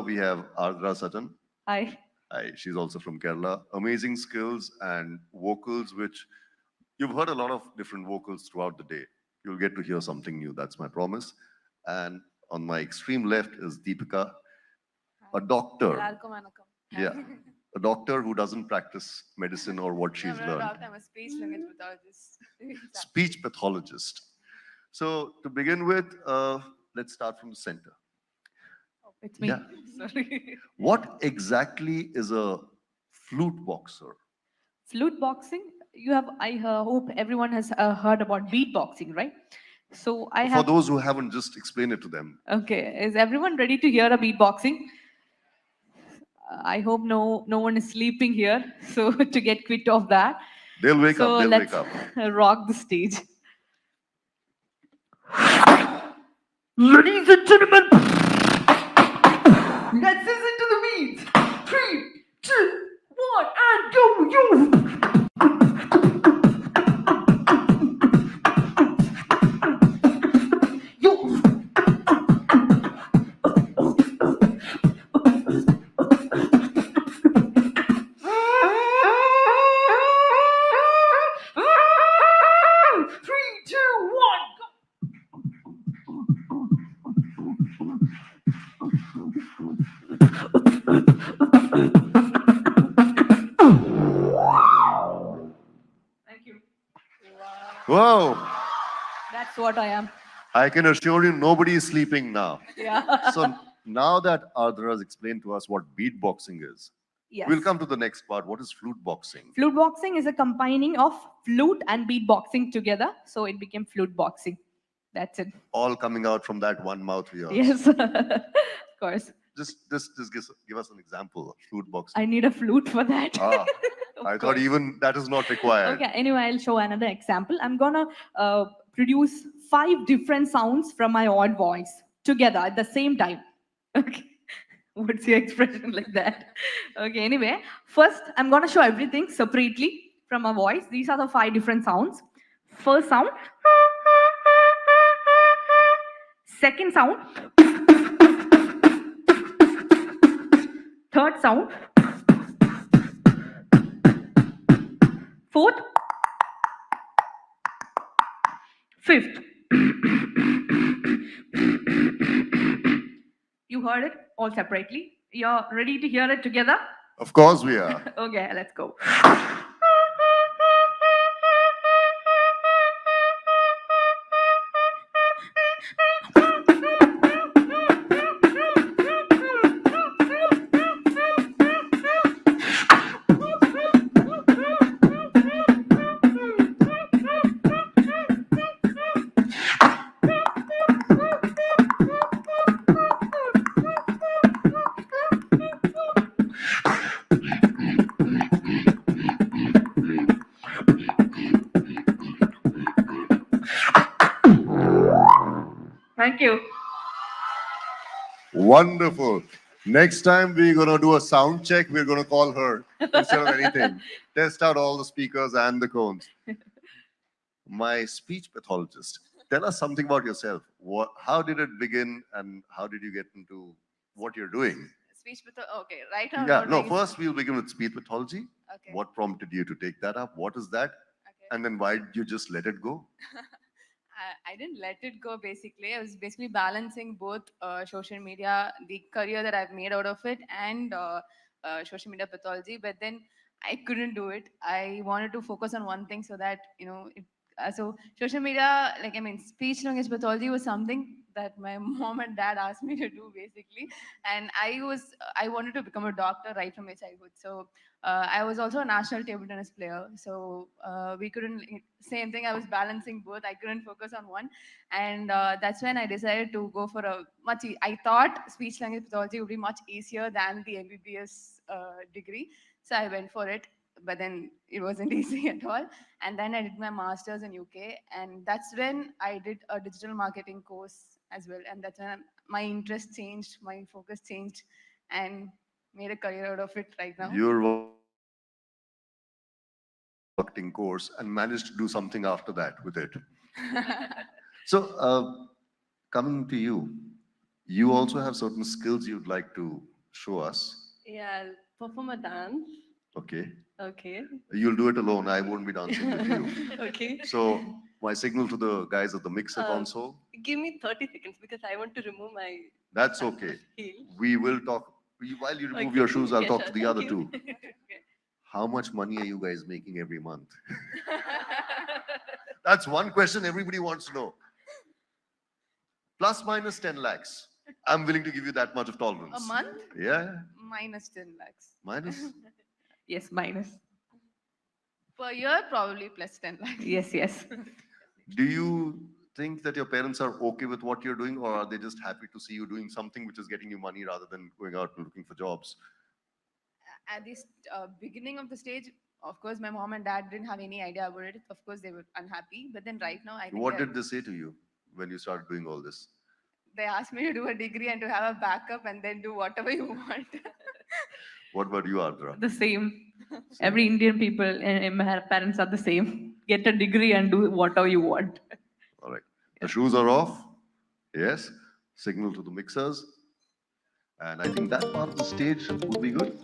we have Ardhra Sajan. Hi. Hi, she's also from Kerala. Amazing skills and vocals, which you've heard a lot of different vocals throughout the day. You'll get to hear something new. That's my promise. And on my extreme left is Deepika, a doctor. Ellarkum vanakkam. Yeah, a doctor who doesn't practice medicine or what No, she's I'm not a learned. doctor. I'm a speech language pathologist. Speech pathologist. So to begin with, let's start from the center. It's me. Yeah. Sorry. What exactly is a flute boxer? Flute boxing. You have. I hope everyone has heard about beatboxing, right? So I For have. those who haven't, just explain it to them. Okay. Is everyone ready to hear a beatboxing? I hope no one is sleeping here. So to get quit of that. They'll wake So up. They'll let's wake up. rock the stage. Ladies and gentlemen, let's listen to the beat. 3, 2, 1, and go, you. Yo. Three, two, one, go. Thank you. Whoa! That's what I am. I can assure you nobody is sleeping now. Yeah. So now that Ardhra has explained to us what beatboxing is, Yes. we'll come to the next part. What is flute boxing? Flute boxing is a combining of flute and beatboxing together, so it became flute boxing. That's it. All coming out from that one mouth of yours. Yes, of course. Just give us an example of flute boxing. I need a flute for that. Ah, Of I thought course. even that is not required. Okay, anyway, I'll show another example. I'm gonna produce 5 different sounds from my own voice together at the same time. Okay. What's your expression like that? Okay, anyway, first I'm gonna show everything separately from my voice. These are the 5 different sounds. First sound. Second sound. Third sound. Fourth. Fifth. You heard it all separately. You're ready to hear it together? Of course we are. Okay, let's go. Thank you. Wonderful. Next time we're gonna do a sound check. We're gonna call her instead of anything. Test out all the speakers and the cones. My speech pathologist, tell us something about yourself. How did it begin, and how did you get into what you're doing? Speech pathologist. Okay, right now. Yeah, no. First, we'll begin with speech pathology. Okay. What prompted you to take that up? What is that? Okay. And then why did you just let it go? I didn't let it go basically. I was basically balancing both social media, the career that I've made out of it, and social media pathology. But then I couldn't do it. I wanted to focus on one thing so that, so social media, like, I mean, speech language pathology was something that my mom and dad asked me to do basically. And I wanted to become a doctor right from my childhood. So I was also a national table tennis player. So we couldn't, same thing, I was balancing both. I couldn't focus on one. And that's when I decided to go for I thought speech language pathology would be much easier than the MBBS degree. So I went for it, but then it wasn't easy at all. And then I did my master's in UK. And that's when I did a digital marketing course as well. And that's when my interest changed, my focus changed, and made a career out of it right now. You're marketing course and managed to do something after that with it. So, coming to you, you also have certain skills you'd like to Show us. Yeah, I'll perform a dance. Okay. Okay. You'll do it alone. I won't be dancing with you. Okay. So my signal to the guys at the mixer Uh, console. Give me 30 seconds because I want to remove my That's okay. heel. We will talk. While you remove Okay. your shoes, I'll Yeah, talk sure. to the Thank other you. two. How much money are you guys making every month? That's one question everybody wants to know. Plus minus 10 lakhs. I'm willing to give you that much of tolerance. A month? Yeah. Minus 10 lakhs. Minus. Yes, minus. Per year, probably plus 10 lakhs. Yes, yes. Do you think that your parents are okay with what you're doing, or are they just happy to see you doing something which is getting you money rather than going out and looking for jobs? At this beginning of the stage, of course, my mom and dad didn't have any idea about it. Of course, they were unhappy. But then right now, I think What did they say to you when you started doing all this? they asked me to do a degree and to have a backup and then do whatever you want. What about you, Ardhra? The same. Every Indian people and my parents are the same. Get a degree and do whatever you want. All right. The shoes are off. Yes. Signal to the mixers. And I think that part of the stage would be good.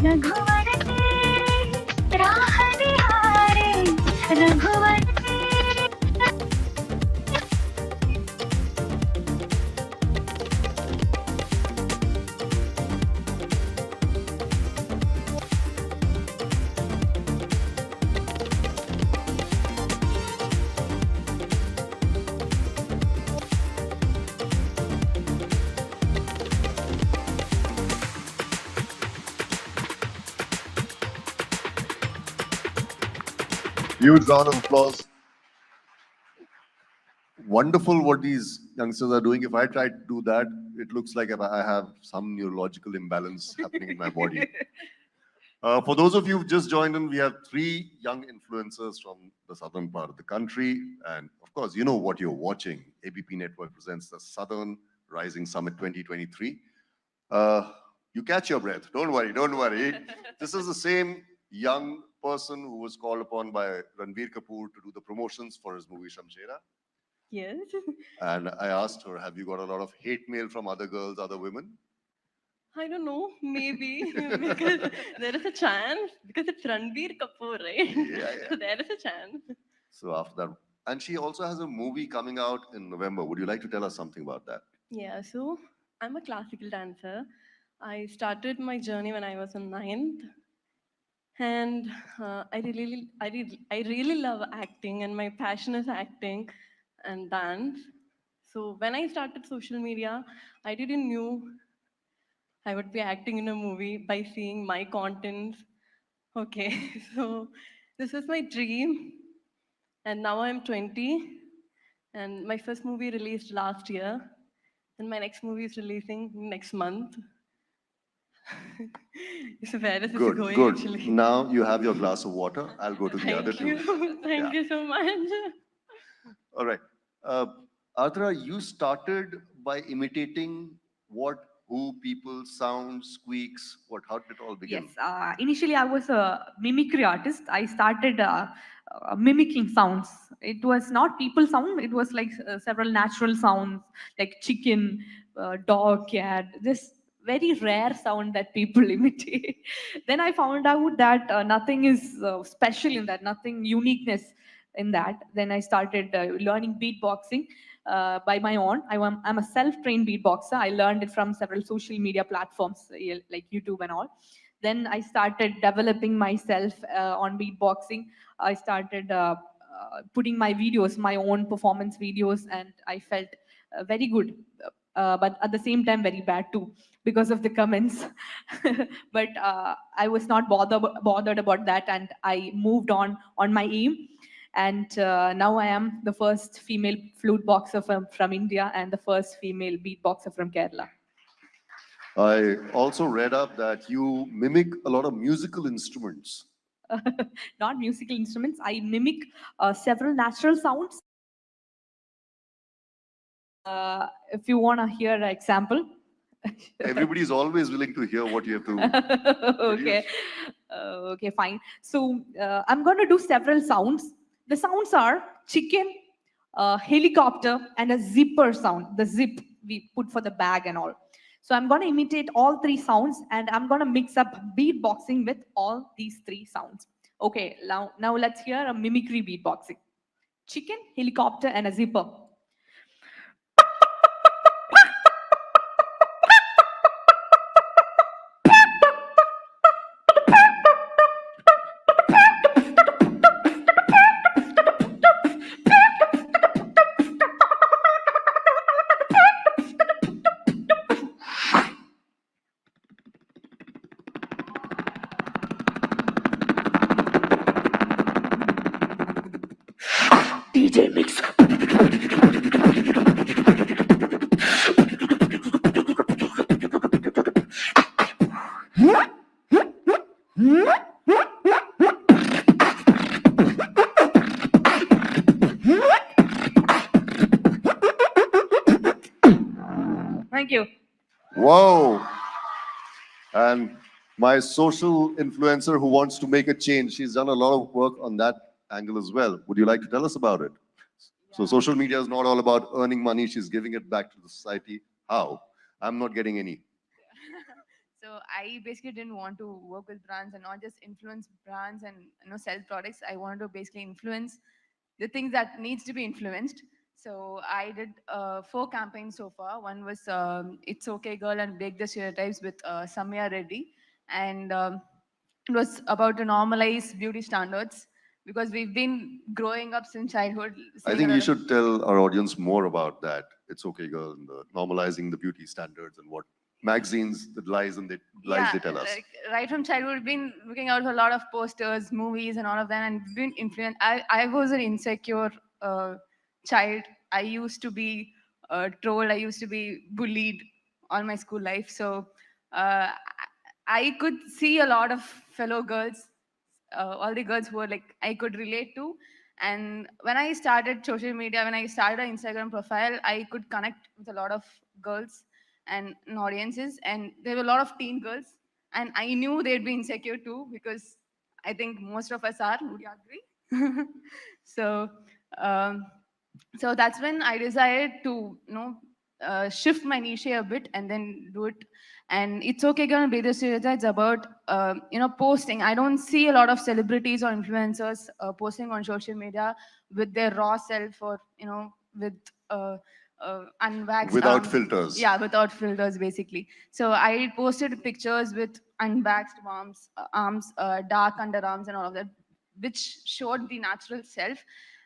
रघुवर तेरी राह निहारे रघुवर तेरी Huge round of applause. Wonderful what these youngsters are doing. If I try to do that, it looks like I have some neurological imbalance happening in my body. For those of you who've just joined in, we have 3 young influencers from the southern part of the country. And of course, you know what you're watching. ABP Network presents the Southern Rising Summit 2023. You catch your breath. Don't worry, don't worry. This is the same young person who was called upon by Ranveer Kapoor to do the promotions for his movie Shamshera. Yes. And I asked her, have you got a lot of hate mail from other girls, other women? I don't know, maybe because there is a chance because it's Ranbir Kapoor, right? Yeah, So there is a chance. So after that, and she also has a movie coming out in November. Would you like to tell us something about that? Yeah, so I'm a classical dancer. I started my journey when I was in ninth, and I really love acting, and my passion is acting and dance. So when I started social media, I didn't knew I would be acting in a movie by seeing my contents. Okay, so this is my dream, and now I'm 20, and my first movie released last year, and my next movie is releasing next month. So where is this Good, going good. actually? Now you have your glass of water. I'll go to the other Thank you. two. Thank you so much. All right. Ardhra, you started by imitating what, who, people, sounds, squeaks, what, how did it all begin? Yes, initially I was a mimicry artist. I started mimicking sounds. It was not people sound, it was like several natural sounds like chicken, dog, cat, this very rare sound that people imitate. Then I found out that nothing is special in that, nothing uniqueness in that. Then I started learning beatboxing by my own. I'm a self-trained beatboxer. I learned it from several social media platforms like YouTube and all. Then I started developing myself on beatboxing. I started putting my videos, my own performance videos, and I felt very good. But at the same time, very bad too because of the comments. But I was not bothered about that, and I moved on my aim. And now I am the first female flute boxer from India and the first female beatboxer from Kerala. I also read up that you mimic a lot of musical instruments. Not musical instruments. I mimic several natural sounds. If you want to hear an example. Everybody is always willing to hear what you have to. Okay. Okay, fine. So I'm going to do several sounds. The sounds are chicken, helicopter, and a zipper sound. The zip we put for the bag and all. So I'm going to imitate all three sounds and I'm going to mix up beatboxing with all these three sounds. Okay, now let's hear a mimicry beatboxing. Chicken, helicopter, and a zipper. DJ Mix. Thank you. Whoa. And my social influencer who wants to make a change, she's done a lot of work on that angle as well. Would you like to tell us about it? So social media is not all about earning money. She's giving it back to the society. How? I'm not getting any. So I basically didn't want to work with brands and not just influence brands and sell products. I wanted to basically influence the things that needs to be influenced. So I did 4 campaigns so far. One was It's Okay Girl and Break the Stereotypes with Samya Reddy. And it was about to normalize beauty standards because we've been growing up since childhood. I seeing think a you lot of- should tell our audience more about that. It's okay, girl, and the normalizing the beauty standards and what magazines, the lies and the lies they tell us. Like, right from childhood, we've been looking out for a lot of posters, movies, and all of that, and been influenced. I was an insecure child. I used to be trolled. I used to be bullied all my school life. So I I could see a lot of fellow girls, all the girls who were like I could relate to. And when I started social media, when I started an Instagram profile, I could connect with a lot of girls and audiences, and there were a lot of teen girls, and I knew they'd be insecure too because I think most of us are. Would you agree? so, um, so that's when I decided to shift my niche a bit and then do it. And it's okay, gonna be the stereotypes about posting. I don't see a lot of celebrities or influencers posting on social media with their raw self or with unwaxed Without arms. filters. Yeah, without filters basically. So I posted pictures with unwaxed arms, dark underarms and all of that, which showed the natural self.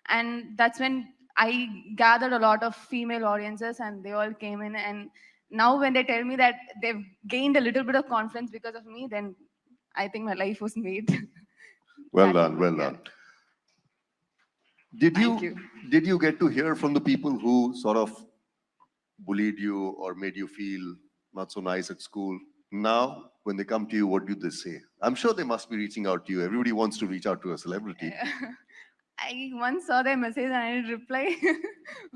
And that's when I gathered a lot of female audiences and they all came in. And now when they tell me that they've gained a little bit of confidence because of me, then I think my life was made. Well That done, well moment, yeah. done. Did Thank you, you. did you get to hear from the people who sort of bullied you or made you feel not so nice at school? Now, when they come to you, what do they say? I'm sure they must be reaching out to you. Everybody wants to reach out to a celebrity. I once saw their message and I didn't reply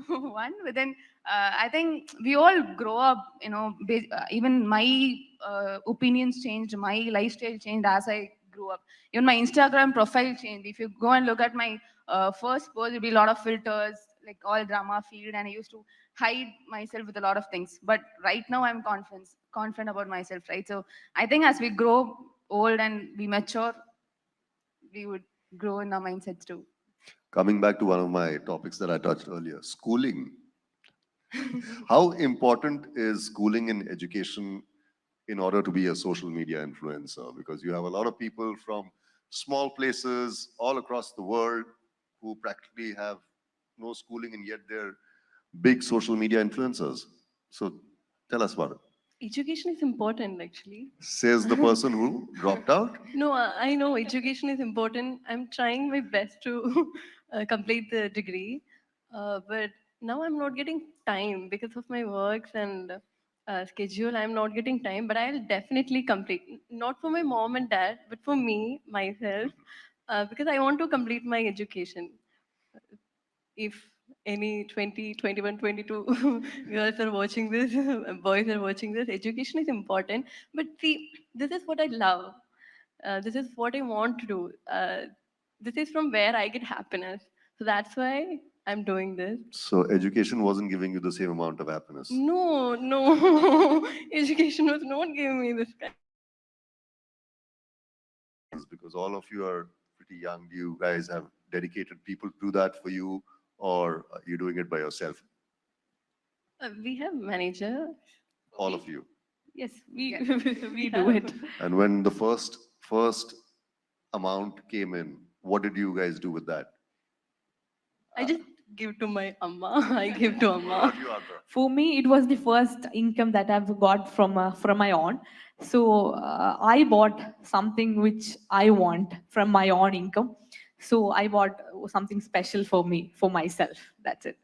one, but then I think we all grow up, even my opinions changed, my lifestyle changed as I grew up. Even my Instagram profile changed. If you go and look at my first post, there'll be a lot of filters, like all drama feed, and I used to hide myself with a lot of things. But right now I'm confident about myself, right? So I think as we grow old and we mature, we would grow in our mindsets too. Coming back to one of my topics that I touched earlier, schooling. How important is schooling in education in order to be a social media influencer? Because you have a lot of people from small places all across the world who practically have no schooling and yet they're big social media influencers. So tell us about it. Education is important, actually. Says the person who dropped out. No, I know education is important. I'm trying my best to complete the degree. But now I'm not getting time because of my works and schedule. I'm not getting time, but I'll definitely complete. Not for my mom and dad, but for me, myself, because I want to complete my education. If any 20, 21, 22 girls are watching this, boys are watching this, education is important. But see, this is what I love. This is what I want to do. This is from where I get happiness. So that's why I'm doing this. So education wasn't giving you the same amount of happiness. No, no, education was not giving me this kind. Because all of you are pretty young. Do you guys have dedicated people to do that for you, or are you doing it by yourself? We have manager. All of you. Yes, we Yeah. we do it. And when the first amount came in, what did you guys do with that? I just give to my amma. I give to What amma. about you, Ardhra? For me, it was the first income that I've got from my own. So I bought something which I want from my own income. So I bought something special for me, for myself. That's it.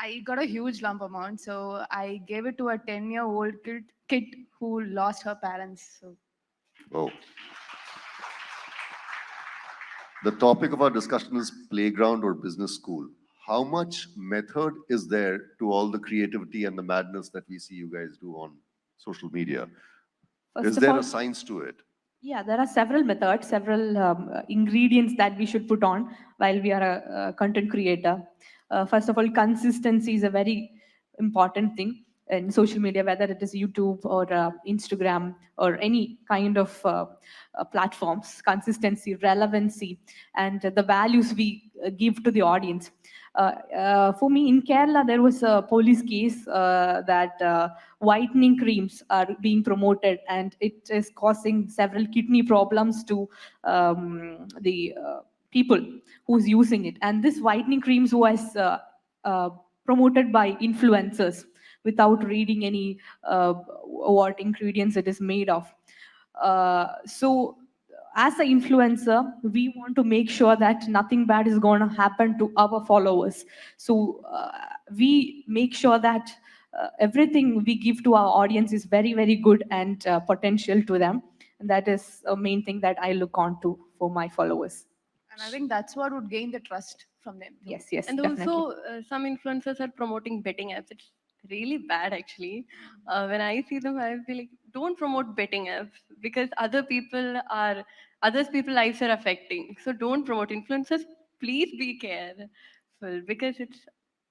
I got a huge lump amount, so I gave it to a 10-year-old kid who lost her parents. So Oh. The topic of our discussion is playground or business school. How much method is there to all the creativity and the madness that we see you guys do on social media? First Is of there all, a science to it? yeah, there are several methods, several ingredients that we should put on while we are a content creator. First of all, consistency is a very important thing in social media, whether it is YouTube or Instagram or any kind of platforms. Consistency, relevancy, and the values we give to the audience. For me, in Kerala, there was a police case that whitening creams are being promoted, and it is causing several kidney problems to the people who's using it. And this whitening creams was promoted by influencers without reading any what ingredients it is made of. So as an influencer, we want to make sure that nothing bad is going to happen to our followers. So we make sure that everything we give to our audience is very, very good and potential to them. And that is a main thing that I look on to for my followers. and I think that's what would gain the trust from them too. Yes, yes, And definitely. also, some influencers are promoting betting apps. It's really bad, actually. When I see them, I feel like, don't promote betting apps because others people lives are affecting. So don't promote influencers. Please be careful because it's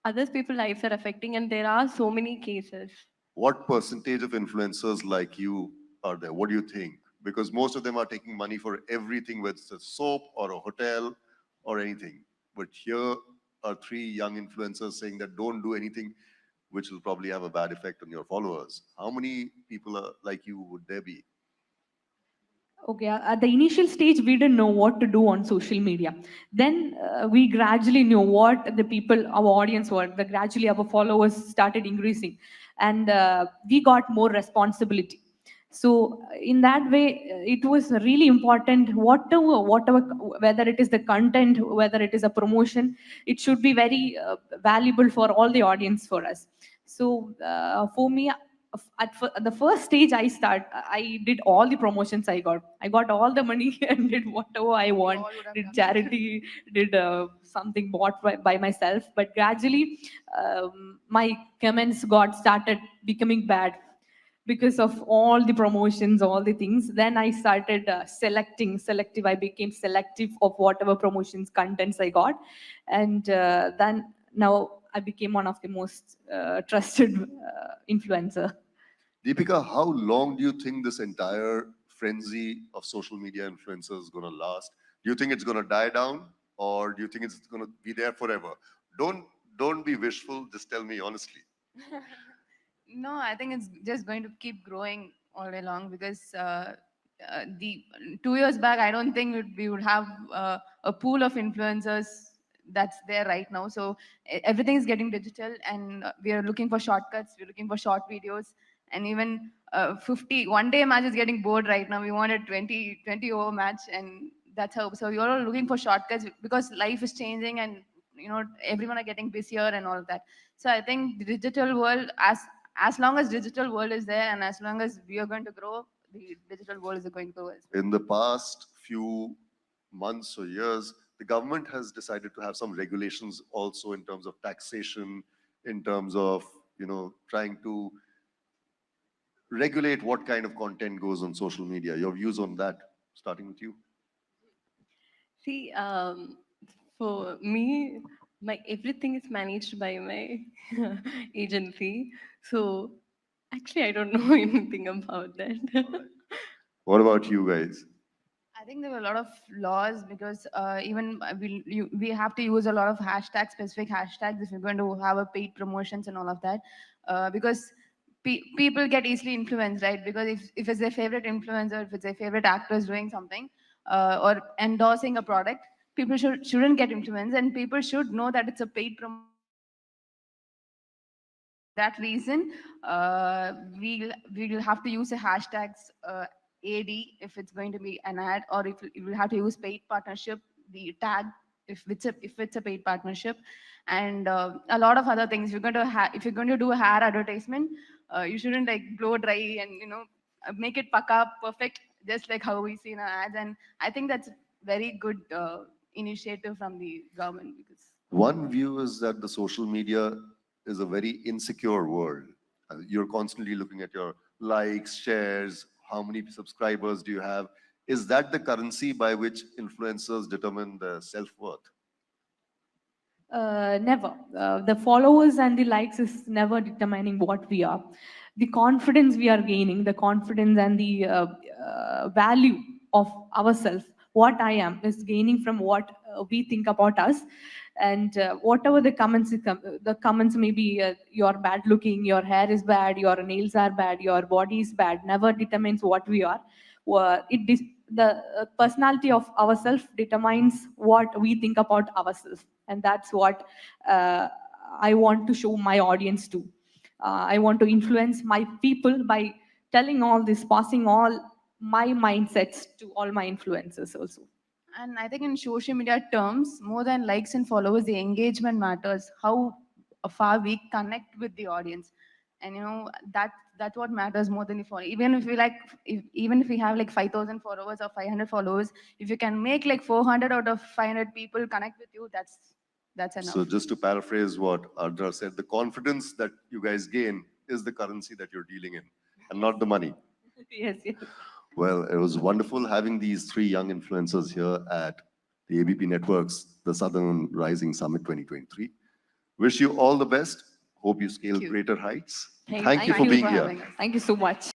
others people lives are affecting, and there are so many cases. What percentage of influencers like you are there? What do you think? Because most of them are taking money for everything, whether it's a soap or a hotel or anything. But here are three young influencers saying that don't do anything which will probably have a bad effect on your followers. How many people are like you would there be? Okay, at the initial stage, we didn't know what to do on social media. Then we gradually knew what the people, our audience were. The gradually our followers started increasing, and we got more responsibility. So in that way, it was really important. Whatever, whether it is the content, whether it is a promotion, it should be very valuable for all the audience for us. So for me, at the first stage I did all the promotions. I got all the money and did whatever I We want, all would have did done that. charity, did something bought by myself. But gradually my comments got started becoming bad because of all the promotions, all the things. Then I started selective. I became selective of whatever promotions contents I got. And then now I became one of the most trusted influencer. Deepika, how long do you think this entire frenzy of social media influencers is going to last? Do you think it's going to die down, or do you think it's going to be there forever? Don't don't be wishful. Just tell me honestly. No, I think it's just going to keep growing all day long because the 2 years back, I don't think we would have a pool of influencers that's there right now. So everything is getting digital, and we are looking for shortcuts. We're looking for short videos, and even 50 one-day match is getting bored right now. We want a 20 over match, and that's how. So you're all looking for shortcuts because life is changing, and everyone are getting busier and all of that. So I think the digital world, as long as digital world is there, and as long as we are going to grow, the digital world is going to grow as well. In the past few months or years, the government has decided to have some regulations also in terms of taxation, in terms of, trying to regulate what kind of content goes on social media. Your views on that, starting with you. See, for me, my everything is managed by my agency. So actually, I don't know anything about that. What about you guys? I think there were a lot of laws because even we have to use a lot of hashtags, specific hashtags, if you're going to have a paid promotions and all of that, because people get easily influenced, right? Because if it's their favorite influencer, if it's their favorite actor is doing something or endorsing a product, people shouldn't get influenced, and people should know that it's a paid promotion. That reason, we'll have to use a hashtags AD if it's going to be an ad, or if we'll have to use paid partnership, the tag if it's a paid partnership, and a lot of other things. If you're going to do a hair advertisement, you shouldn't like blow dry and make it pucka perfect, just like how we see in our ads. And I think that's very good initiative from the government because. One view is that the social media is a very insecure world. You're constantly looking at your likes, shares, how many subscribers do you have? Is that the currency by which influencers determine their self-worth? Never. The followers and the likes is never determining what we are. The confidence we are gaining, the confidence and the value of ourselves, what I am, is gaining from what we think about us. And whatever the comments may be, you're bad looking, your hair is bad, your nails are bad, your body is bad, never determines what we are. The personality of ourselves determines what we think about ourselves, and that's what I want to show my audience to. I want to influence my people by telling all this, passing all my mindsets to all my influencers also. And I think in social media terms, more than likes and followers, the engagement matters. How far we connect with the audience, and that's what matters more than the follow. Even if we have like 5,000 followers or 500 followers, if you can make like 400 out of 500 people connect with you, that's enough. So just to paraphrase what Ardhra said, the confidence that you guys gain is the currency that you're dealing in, and not the money. Yes, yes. Well, it was wonderful having these three young influencers here at the ABP Network's The Southern Rising Summit 2023. Wish you all the best. Hope you scale you. greater heights. Thank Thank you for you being for here. having us. Thank you so much.